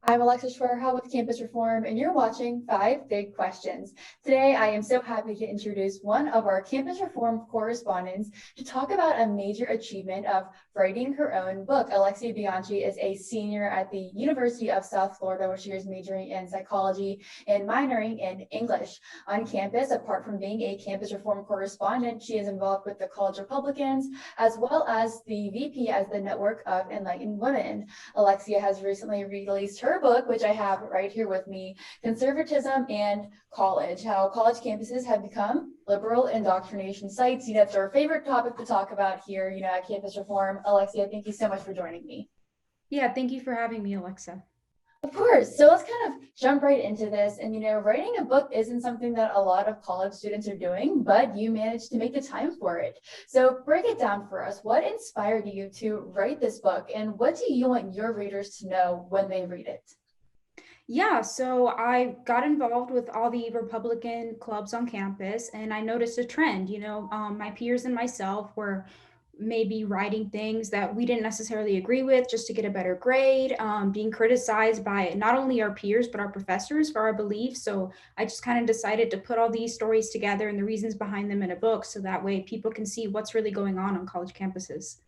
I'm Alexa Schwerha with Campus Reform, and you're watching 5 Big Questions. Today, I am so happy to introduce one of our Campus Reform correspondents to talk about a major achievement of writing her own book. Alexia Bianchi is a senior at the University of South Florida, where she is majoring in psychology and minoring in English. On campus, apart from being a Campus Reform correspondent, she is involved with the College Republicans, as well as the VP as the Network of Enlightened Women. Alexia has recently released her book, which I have right here with me, Conservatism and College, How College Campuses Have Become Liberal Indoctrination Sites. That's our favorite topic to talk about here, at Campus Reform. Alexia, thank you so much for joining me. Yeah, thank you for having me, Alexa. Of course. So let's kind of jump right into this. And, writing a book isn't something that a lot of college students are doing, but you managed to make the time for it. So break it down for us. What inspired you to write this book, and what do you want your readers to know when they read it? Yeah, so I got involved with all the Republican clubs on campus, and I noticed a trend. My peers and myself were maybe writing things that we didn't necessarily agree with just to get a better grade, being criticized by not only our peers, but our professors for our beliefs. So I just kind of decided to put all these stories together and the reasons behind them in a book so that way people can see what's really going on college campuses.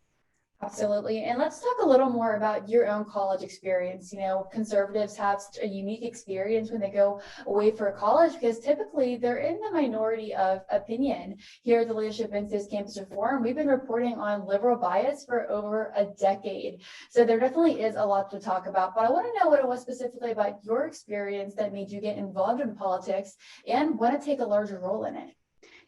Absolutely. And let's talk a little more about your own college experience. Conservatives have such a unique experience when they go away for college because typically they're in the minority of opinion. Here at the Leadership Institute's Campus Reform, we've been reporting on liberal bias for over a decade. So there definitely is a lot to talk about. But I want to know what it was specifically about your experience that made you get involved in politics and want to take a larger role in it.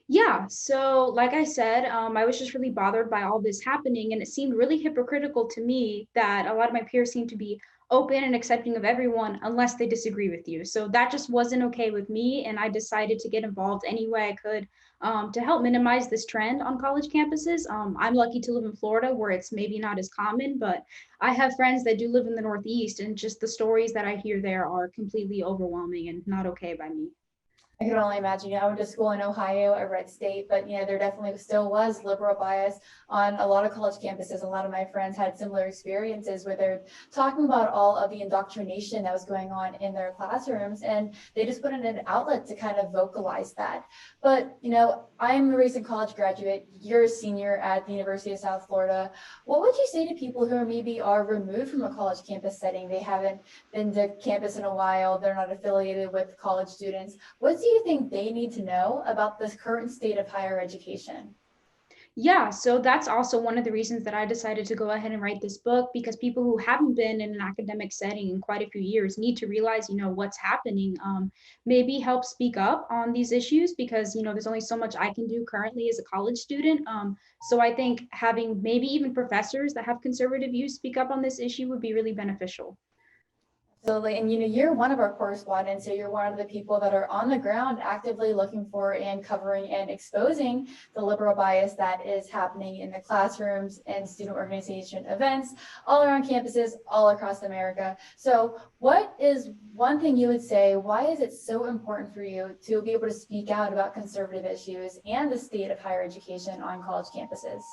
Yeah, so like I said, I was just really bothered by all this happening, and it seemed really hypocritical to me that a lot of my peers seemed to be open and accepting of everyone unless they disagree with you. So that just wasn't okay with me, and I decided to get involved any way I could to help minimize this trend on college campuses. I'm lucky to live in Florida where it's maybe not as common, but I have friends that do live in the Northeast, and just the stories that I hear there are completely overwhelming and not okay by me. I can only imagine. I went to school in Ohio, a red state, but there definitely still was liberal bias on a lot of college campuses. A lot of my friends had similar experiences where they're talking about all of the indoctrination that was going on in their classrooms, and they just put in an outlet to kind of vocalize that. But I'm a recent college graduate. You're a senior at the University of South Florida. What would you say to people who maybe are removed from a college campus setting? They haven't been to campus in a while. They're not affiliated with college students. What do you think they need to know about the current state of higher education? Yeah, so that's also one of the reasons that I decided to go ahead and write this book because people who haven't been in an academic setting in quite a few years need to realize, what's happening. Maybe help speak up on these issues because, there's only so much I can do currently as a college student. So I think having maybe even professors that have conservative views speak up on this issue would be really beneficial. Absolutely. And you're one of our correspondents, so you're one of the people that are on the ground actively looking for and covering and exposing the liberal bias that is happening in the classrooms and student organization events all around campuses all across America. So what is one thing you would say, why is it so important for you to be able to speak out about conservative issues and the state of higher education on college campuses?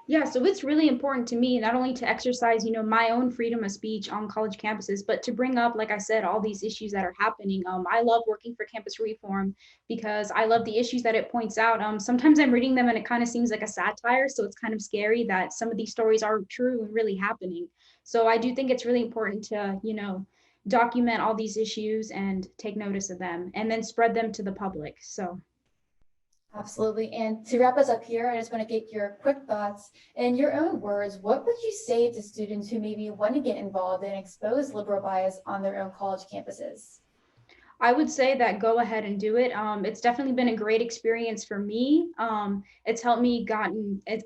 Yeah, so it's really important to me not only to exercise, my own freedom of speech on college campuses, but to bring up, like I said, all these issues that are happening. I love working for Campus Reform because I love the issues that it points out. Sometimes I'm reading them and it kind of seems like a satire, so it's kind of scary that some of these stories are true and really happening. So I do think it's really important to, document all these issues and take notice of them and then spread them to the public. So Absolutely. And to wrap us up here, I just want to get your quick thoughts. In your own words, what would you say to students who maybe want to get involved and expose liberal bias on their own college campuses? I would say that go ahead and do it. It's definitely been a great experience for me. It's helped me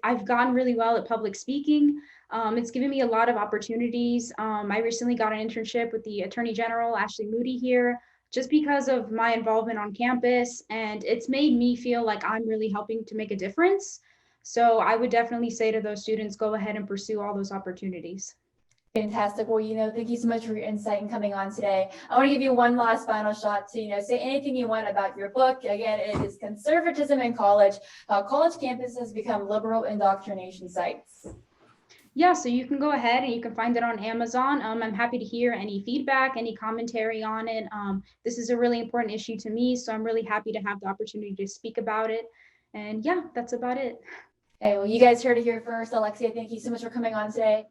I've gotten really well at public speaking. It's given me a lot of opportunities. I recently got an internship with the Attorney General, Ashley Moody here, just because of my involvement on campus. And it's made me feel like I'm really helping to make a difference. So I would definitely say to those students, go ahead and pursue all those opportunities. Fantastic. Well, thank you so much for your insight and coming on today. I want to give you one last final shot to, say anything you want about your book. Again, it is Conservatism in College, How College Campuses Become Liberal Indoctrination Sites. Yeah, so you can go ahead and you can find it on Amazon. I'm happy to hear any feedback, any commentary on it. This is a really important issue to me, so I'm really happy to have the opportunity to speak about it. And yeah, that's about it. Okay, well, you guys heard it here first. Alexia, thank you so much for coming on today.